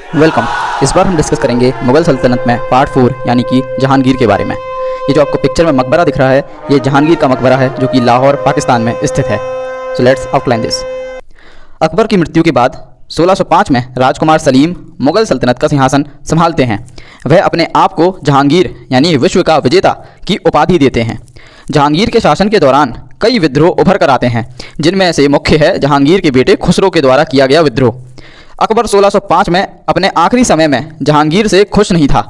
Welcome. इस बार हम discuss करेंगे मुगल सल्तनत में पार्ट 4 यानी कि जहांगीर के बारे में। ये जो आपको पिक्चर में मकबरा दिख रहा है ये जहांगीर का मकबरा है जो कि लाहौर पाकिस्तान में स्थित है। So let's outline this. Akbar की मृत्यु के बाद 1605 में राजकुमार सलीम मुगल सल्तनत का सिंहासन संभालते हैं। वह अपने आप को जहांगीर यानी विश्व का विजेता की उपाधि देते हैं। जहांगीर के शासन के दौरान कई विद्रोह उभर कर आते हैं, जिनमें से मुख्य है जहांगीर के बेटे खुसरो के द्वारा किया गया विद्रोह। अकबर 1605 में अपने आखिरी समय में जहांगीर से खुश नहीं था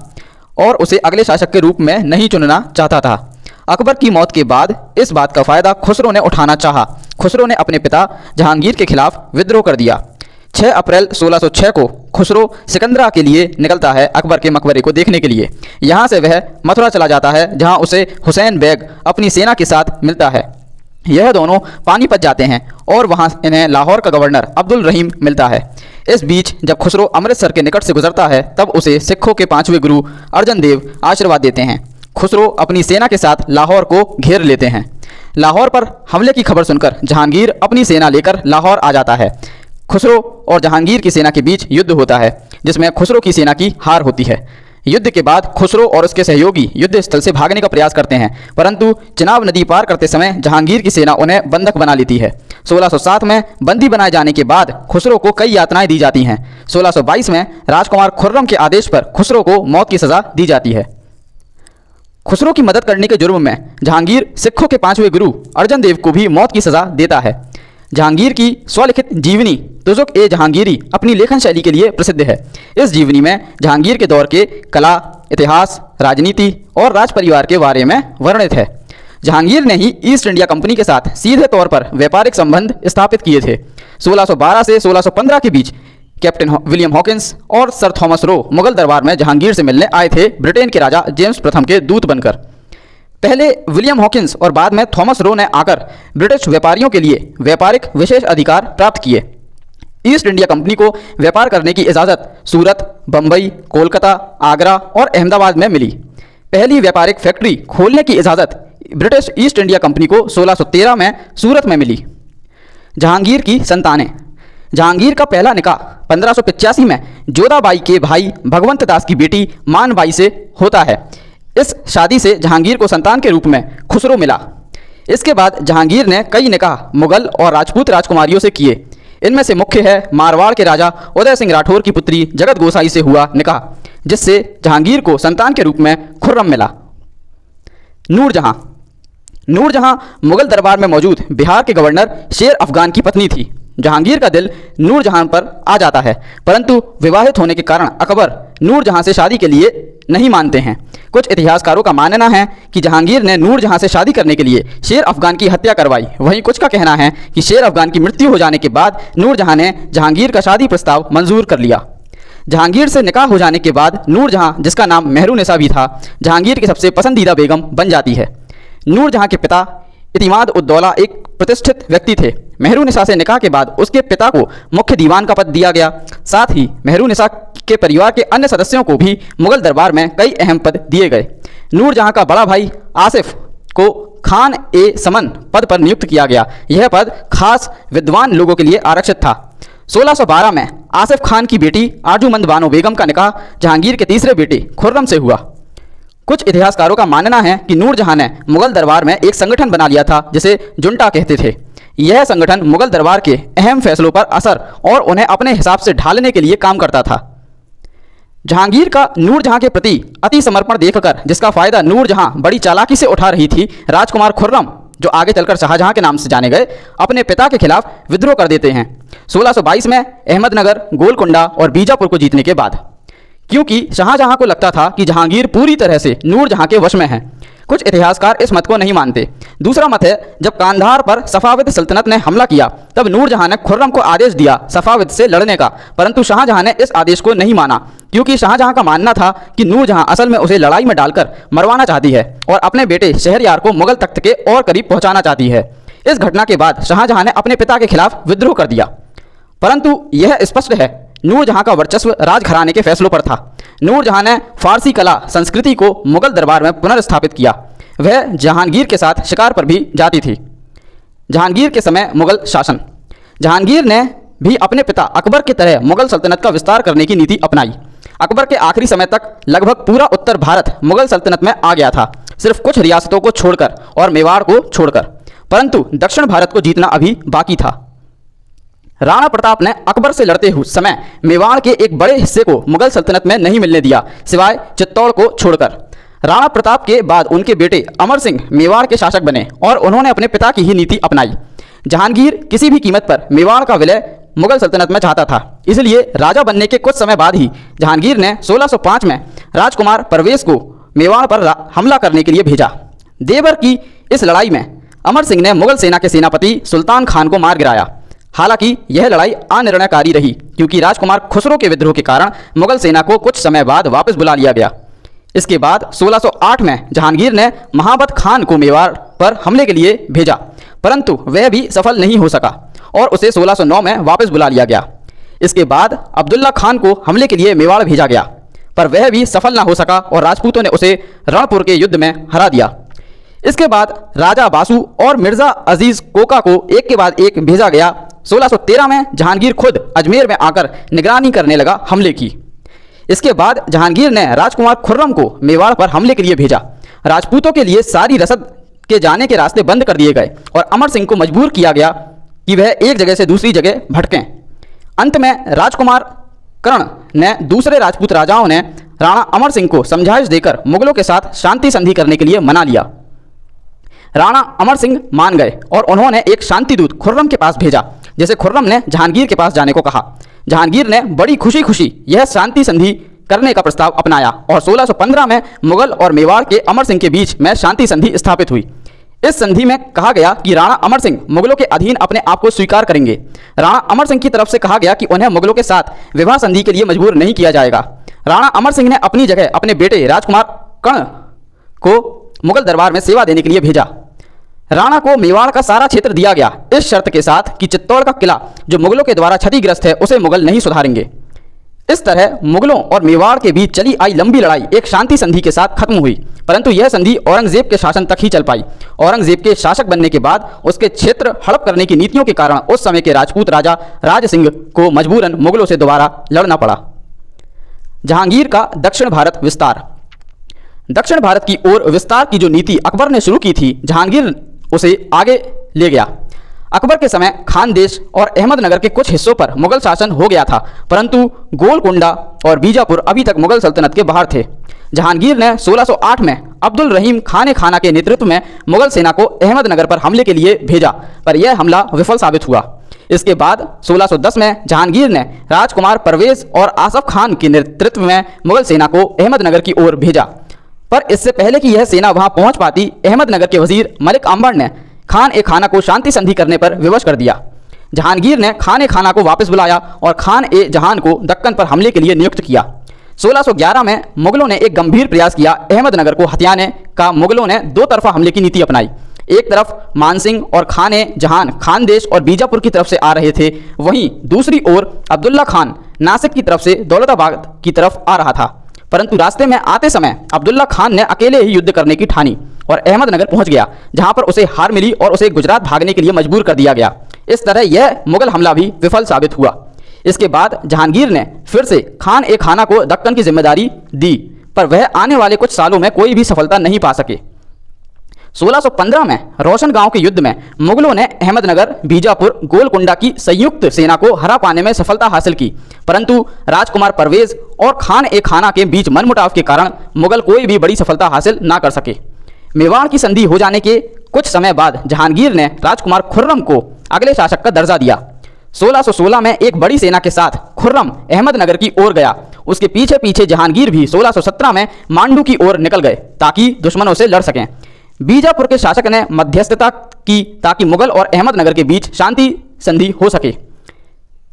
और उसे अगले शासक के रूप में नहीं चुनना चाहता था। अकबर की मौत के बाद इस बात का फ़ायदा खुसरो ने उठाना चाहा। खुसरो ने अपने पिता जहांगीर के खिलाफ विद्रोह कर दिया। 6 अप्रैल 1606 को खुसरो सिकंदरा के लिए निकलता है अकबर के मकबरे को देखने के लिए। यहाँ से वह मथुरा चला जाता है जहाँ उसे हुसैन बेग अपनी सेना के साथ मिलता है। यह दोनों पानीपत जाते हैं और वहाँ इन्हें लाहौर का गवर्नर अब्दुल रहीम मिलता है। इस बीच जब खुसरो अमृतसर के निकट से गुजरता है तब उसे सिखों के 5वें गुरु अर्जन देव आशीर्वाद देते हैं। खुसरो अपनी सेना के साथ लाहौर को घेर लेते हैं। लाहौर पर हमले की खबर सुनकर जहांगीर अपनी सेना लेकर लाहौर आ जाता है। खुसरो और जहांगीर की सेना के बीच युद्ध होता है जिसमें खुसरो की सेना की हार होती है। युद्ध के बाद खुसरो और उसके सहयोगी युद्ध स्थल से भागने का प्रयास करते हैं, परंतु चिनाब नदी पार करते समय जहांगीर की सेना उन्हें बंधक बना लेती है। 1607 में बंदी बनाए जाने के बाद खुसरो को कई यातनाएं दी जाती हैं। 1622 में राजकुमार खुर्रम के आदेश पर खुसरो को मौत की सज़ा दी जाती है। खुसरो की मदद करने के जुर्म में जहांगीर सिखों के 5वें गुरु अर्जन देव को भी मौत की सज़ा देता है। जहांगीर की स्वलिखित जीवनी तुजुक ए जहांगीरी अपनी लेखन शैली के लिए प्रसिद्ध है। इस जीवनी में जहांगीर के दौर के कला, इतिहास, राजनीति और राज परिवार के बारे में वर्णित है। जहांगीर ने ही ईस्ट इंडिया कंपनी के साथ सीधे तौर पर व्यापारिक संबंध स्थापित किए थे। 1612 से 1615 के बीच कैप्टन विलियम हॉकिंस और सर थॉमस रो मुगल दरबार में जहांगीर से मिलने आए थे, ब्रिटेन के राजा जेम्स प्रथम के दूत बनकर। पहले विलियम हॉकिंस और बाद में थॉमस रो ने आकर ब्रिटिश व्यापारियों के लिए व्यापारिक विशेष अधिकार प्राप्त किए। ईस्ट इंडिया कंपनी को व्यापार करने की इजाज़त सूरत, बम्बई, कोलकाता, आगरा और अहमदाबाद में मिली। पहली व्यापारिक फैक्ट्री खोलने की इजाज़त ब्रिटिश ईस्ट इंडिया कंपनी को 1613 में सूरत में मिली। जहांगीर की संतानें। जहांगीर का पहला निकाह 1585 में जोधाबाई के भाई भगवंत दास की बेटी मानबाई से होता है। इस शादी से जहांगीर को संतान के रूप में खुसरो मिला। इसके बाद जहांगीर ने कई निकाह मुगल और राजपूत राजकुमारियों से किए। इनमें से मुख्य है मारवाड़ के राजा उदय सिंह राठौर की पुत्री जगत गोसाई से हुआ निकाह, जिससे जहांगीर को संतान के रूप में खुर्रम मिला। नूरजहां। नूरजहां मुगल दरबार में मौजूद बिहार के गवर्नर शेर अफगान की पत्नी थी। जहांगीर का दिल नूरजहां पर आ जाता है, परंतु विवाहित होने के कारण अकबर नूरजहां से शादी के लिए नहीं मानते हैं। कुछ इतिहासकारों का मानना है कि जहांगीर ने नूरजहां से शादी करने के लिए शेर अफगान की हत्या करवाई। वहीं कुछ का कहना है कि शेर अफगान की मृत्यु हो जाने के बाद नूरजहां ने जहांगीर का शादी प्रस्ताव मंजूर कर लिया। जहांगीर से निकाह हो जाने के बाद नूरजहां, जिसका नाम मेहरुनिसा भी था, जहांगीर की सबसे पसंदीदा बेगम बन जाती है। नूरजहां के पिता इतिमाद उद दौला एक प्रतिष्ठित व्यक्ति थे। मेहरुनिसा से निकाह के बाद उसके पिता को मुख्य दीवान का पद दिया गया। साथ ही मेहरुनिसा के परिवार के अन्य सदस्यों को भी मुगल दरबार में कई अहम पद दिए गए। नूरजहां का बड़ा भाई आसिफ को खान ए समन पद पर नियुक्त किया गया। यह पद खास विद्वान लोगों के लिए आरक्षित था। 1612 में आसिफ खान की बेटी आरजूमंद बानो बेगम का निकाह जहांगीर के तीसरे बेटे खुर्रम से हुआ। कुछ इतिहासकारों का मानना है कि नूरजहां ने मुगल दरबार में एक संगठन बना लिया था जिसे जुंटा कहते थे। यह संगठन मुगल दरबार के अहम फैसलों पर असर और उन्हें अपने हिसाब से ढालने के लिए काम करता था। जहांगीर का नूरजहां के प्रति अति समर्पण देखकर, जिसका फायदा नूरजहां बड़ी चालाकी से उठा रही थी, राजकुमार खुर्रम, जो आगे चलकर शाहजहां के नाम से जाने गए, अपने पिता के खिलाफ विद्रोह कर देते हैं 1622 में अहमदनगर, गोलकुंडा और बीजापुर को जीतने के बाद, क्योंकि शाहजहां को लगता था कि जहांगीर पूरी तरह से नूरजहां के वश में है। कुछ इतिहासकार इस मत को नहीं मानते। दूसरा मत है, जब कांधार पर सफाविद सल्तनत ने हमला किया तब नूरजहां ने खुर्रम को आदेश दिया सफाविद से लड़ने का, परंतु शाहजहां ने इस आदेश को नहीं माना, क्योंकि शाहजहां का मानना था कि नूरजहां असल में उसे लड़ाई में डालकर मरवाना चाहती है और अपने बेटे शहरयार को मुगल तख्त के और करीब पहुंचाना चाहती है। इस घटना के बाद शाहजहां ने अपने पिता के खिलाफ विद्रोह कर दिया, परंतु यह स्पष्ट है नूरजहां का वर्चस्व राजघराने के फैसलों पर था। नूरजहां ने फारसी कला संस्कृति को मुगल दरबार में पुनर्स्थापित किया। वह जहांगीर के साथ शिकार पर भी जाती थी। जहांगीर के समय मुगल शासन। जहांगीर ने भी अपने पिता अकबर की तरह मुगल सल्तनत का विस्तार करने की नीति अपनाई। अकबर के आखिरी समय तक लगभग पूरा उत्तर भारत मुगल सल्तनत में आ गया था, सिर्फ कुछ रियासतों को छोड़कर और मेवाड़ को छोड़कर, परंतु दक्षिण भारत को जीतना अभी बाकी था। राणा प्रताप ने अकबर से लड़ते हुए समय मेवाड़ के एक बड़े हिस्से को मुगल सल्तनत में नहीं मिलने दिया, सिवाय चित्तौड़ को छोड़कर। राणा प्रताप के बाद उनके बेटे अमर सिंह मेवाड़ के शासक बने और उन्होंने अपने पिता की ही नीति अपनाई। जहांगीर किसी भी कीमत पर मेवाड़ का विलय मुगल सल्तनत में चाहता था, इसलिए राजा बनने के कुछ समय बाद ही जहांगीर ने 1605 में राजकुमार परवेज को मेवाड़ पर हमला करने के लिए भेजा। देवर की इस लड़ाई में अमर सिंह ने मुगल सेना के सेनापति सुल्तान खान को मार गिराया। हालांकि यह लड़ाई अनिर्णयकारी रही, क्योंकि राजकुमार खुसरो के विद्रोह के कारण मुगल सेना को कुछ समय बाद वापस बुला लिया गया। इसके बाद 1608 में जहांगीर ने महाबत खान को मेवाड़ पर हमले के लिए भेजा, परंतु वह भी सफल नहीं हो सका और उसे 1609 में वापस बुला लिया गया। इसके बाद अब्दुल्ला खान को हमले के लिए मेवाड़ भेजा गया, पर वह भी सफल ना हो सका और राजपूतों ने उसे रणपुर के युद्ध में हरा दिया। इसके बाद राजा बासु और मिर्जा अजीज कोका को एक के बाद एक भेजा गया। 1613 में जहांगीर खुद अजमेर में आकर निगरानी करने लगा हमले की। इसके बाद जहांगीर ने राजकुमार खुर्रम को मेवाड़ पर हमले के लिए भेजा। राजपूतों के लिए सारी रसद के जाने के रास्ते बंद कर दिए गए और अमर सिंह को मजबूर किया गया कि वह एक जगह से दूसरी जगह भटकें। अंत में राजकुमार कर्ण ने दूसरे राजपूत राजाओं ने राणा अमर सिंह को समझाइश देकर मुगलों के साथ शांति संधि करने के लिए मना लिया। राणा अमर सिंह मान गए और उन्होंने एक शांति दूत खुर्रम के पास भेजा, जैसे खुर्रम ने जहांगीर के पास जाने को कहा। जहांगीर ने बड़ी खुशी खुशी यह शांति संधि करने का प्रस्ताव अपनाया और 1615 में मुगल और मेवाड़ के अमर सिंह के बीच में शांति संधि स्थापित हुई। इस संधि में कहा गया कि राणा अमर सिंह मुगलों के अधीन अपने आप को स्वीकार करेंगे। राणा अमर सिंह की तरफ से कहा गया कि उन्हें मुगलों के साथ विवाह संधि के लिए मजबूर नहीं किया जाएगा। राणा अमर सिंह ने अपनी जगह अपने बेटे राजकुमार कर्ण को मुगल दरबार में सेवा देने के लिए भेजा। राणा को मेवाड़ का सारा क्षेत्र दिया गया, इस शर्त के साथ कि चित्तौड़ का किला जो मुगलों के द्वारा क्षतिग्रस्त है उसे मुगल नहीं सुधारेंगे। इस तरह मुगलों और मेवाड़ के बीच चली आई लंबी लड़ाई एक शांति संधि के साथ खत्म हुई, परंतु यह संधि औरंगजेब के शासन तक ही चल पाई। औरंगजेब के शासक बनने के बाद उसके क्षेत्र हड़प करने की नीतियों के कारण उस समय के राजपूत राजा राज सिंह को मजबूरन मुगलों से दोबारा लड़ना पड़ा। जहांगीर का दक्षिण भारत विस्तार। दक्षिण भारत की ओर विस्तार की जो नीति अकबर ने शुरू की थी, जहांगीर उसे आगे ले गया। अकबर के समय खानदेश और अहमदनगर के कुछ हिस्सों पर मुगल शासन हो गया था, परंतु गोलकुंडा और बीजापुर अभी तक मुगल सल्तनत के बाहर थे। जहांगीर ने 1608 में अब्दुल रहीम खान खाना के नेतृत्व में मुगल सेना को अहमदनगर पर हमले के लिए भेजा, पर यह हमला विफल साबित हुआ। इसके बाद 1610 में जहांगीर ने राजकुमार परवेज और आसफ खान के नेतृत्व में मुगल सेना को अहमदनगर की ओर भेजा, पर इससे पहले कि यह सेना वहां पहुंच पाती, अहमदनगर के वजीर मलिक अंबर ने खान ए खाना को शांति संधि करने पर विवश कर दिया। जहांगीर ने खान ए खाना को वापस बुलाया और खान ए जहान को दक्कन पर हमले के लिए नियुक्त किया। 1611 में मुगलों ने एक गंभीर प्रयास किया अहमदनगर को हथियाने का। मुगलों ने दो तरफा हमले की नीति अपनाई। एक तरफ मानसिंह और खान ए जहान खानदेश और बीजापुर की तरफ से आ रहे थे, वहीं दूसरी ओर अब्दुल्ला खान नासिक की तरफ से दौलताबाद की तरफ आ रहा था, परंतु रास्ते में आते समय अब्दुल्ला खान ने अकेले ही युद्ध करने की ठानी और अहमदनगर पहुंच गया, जहां पर उसे हार मिली और उसे गुजरात भागने के लिए मजबूर कर दिया गया। इस तरह यह मुगल हमला भी विफल साबित हुआ। इसके बाद जहांगीर ने फिर से खान ए खाना को दक्कन की जिम्मेदारी दी, पर वह आने वाले कुछ सालों में कोई भी सफलता नहीं पा सके। 1615 में रोशन गांव के युद्ध में मुगलों ने अहमदनगर, बीजापुर, गोलकुंडा की संयुक्त सेना को हरा पाने में सफलता हासिल की, परंतु राजकुमार परवेज और खान ए खाना के बीच मनमुटाव के कारण मुगल कोई भी बड़ी सफलता हासिल ना कर सके। मेवाड़ की संधि हो जाने के कुछ समय बाद जहांगीर ने राजकुमार खुर्रम को अगले शासक का दर्जा दिया। 1616 में एक बड़ी सेना के साथ खुर्रम अहमदनगर की ओर गया। उसके पीछे पीछे जहांगीर भी 1617 में मांडू की ओर निकल गए ताकि दुश्मनों से लड़ सकें। बीजापुर के शासक ने मध्यस्थता की ताकि मुगल और अहमदनगर के बीच शांति संधि हो सके।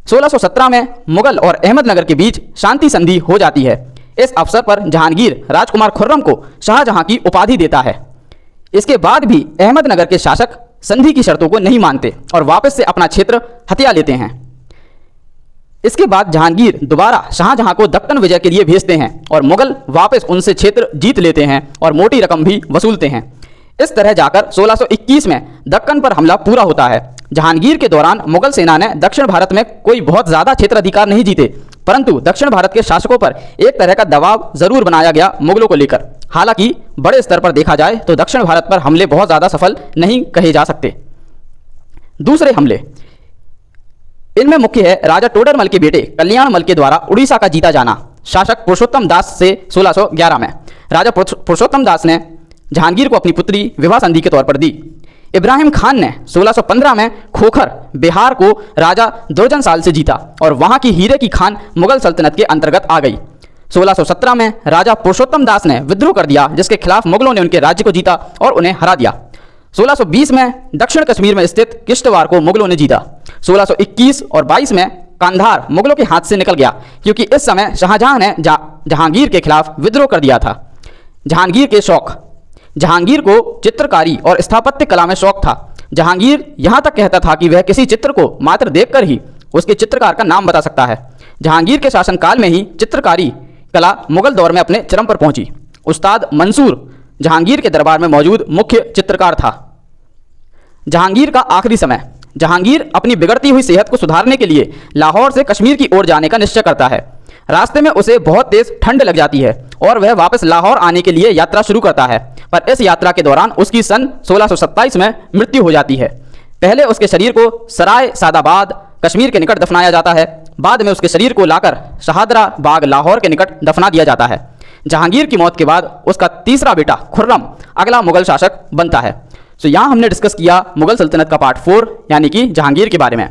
1617 में मुगल और अहमदनगर के बीच शांति संधि हो जाती है। इस अवसर पर जहांगीर राजकुमार खुर्रम को शाहजहां की उपाधि देता है। इसके बाद भी अहमदनगर के शासक संधि की शर्तों को नहीं मानते और वापस से अपना क्षेत्र हथिया लेते हैं। इसके बाद जहांगीर दोबारा शाहजहां को दक्कन विजय के लिए भेजते हैं और मुगल वापस उनसे क्षेत्र जीत लेते हैं और मोटी रकम भी वसूलते हैं। इस तरह जाकर 1621 में दक्कन पर हमला पूरा होता है। जहांगीर के दौरान मुगल सेना ने दक्षिण भारत में कोई बहुत ज़्यादा क्षेत्राधिकार नहीं जीते, परंतु दक्षिण भारत के शासकों पर एक तरह का दबाव जरूर बनाया गया मुगलों को लेकर। हालांकि बड़े स्तर पर देखा जाए तो दक्षिण भारत पर हमले बहुत ज़्यादा सफल नहीं कहे जा सकते। दूसरे हमले, इनमें मुख्य है राजा टोडरमल के बेटे कल्याणमल के द्वारा उड़ीसा का जीता जाना शासक पुरुषोत्तम दास से 1611 में। राजा पुरुषोत्तम दास ने जहांगीर को अपनी पुत्री विवाह संधि के तौर पर दी। इब्राहिम खान ने 1615 में खोखर बिहार को राजा दुर्जन साल से जीता और वहां की हीरे की खान मुगल सल्तनत के अंतर्गत आ गई। 1617 में राजा पुरुषोत्तम दास ने विद्रोह कर दिया, जिसके खिलाफ मुगलों ने उनके राज्य को जीता और उन्हें हरा दिया। 1620 में दक्षिण कश्मीर में स्थित किश्तवाड़ को मुगलों ने जीता। 1621 और 22 में कांधार मुगलों के हाथ से निकल गया, क्योंकि इस समय शाहजहां ने जहांगीर के खिलाफ विद्रोह कर दिया था। जहांगीर के शौक, जहांगीर को चित्रकारी और स्थापत्य कला में शौक था। जहांगीर यहाँ तक कहता था कि वह किसी चित्र को मात्र देखकर ही उसके चित्रकार का नाम बता सकता है। जहांगीर के शासनकाल में ही चित्रकारी कला मुगल दौर में अपने चरम पर पहुंची। उस्ताद मंसूर जहांगीर के दरबार में मौजूद मुख्य चित्रकार था। जहांगीर का आखिरी समय, जहांगीर अपनी बिगड़ती हुई सेहत को सुधारने के लिए लाहौर से कश्मीर की ओर जाने का निश्चय करता है। रास्ते में उसे बहुत तेज ठंड लग जाती है और वह वापस लाहौर आने के लिए यात्रा शुरू करता है, पर इस यात्रा के दौरान उसकी सन 1627 में मृत्यु हो जाती है। पहले उसके शरीर को सराय सादाबाद कश्मीर के निकट दफनाया जाता है, बाद में उसके शरीर को लाकर शहादरा बाग लाहौर के निकट दफना दिया जाता है। जहांगीर की मौत के बाद उसका तीसरा बेटा खुर्रम अगला मुगल शासक बनता है। तो यहाँ हमने डिस्कस किया मुगल सल्तनत का पार्ट 4 यानी कि जहांगीर के बारे में।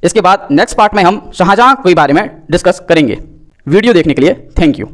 इसके बाद नेक्स्ट पार्ट में हम शाहजहां के बारे में डिस्कस करेंगे। वीडियो देखने के लिए थैंक यू।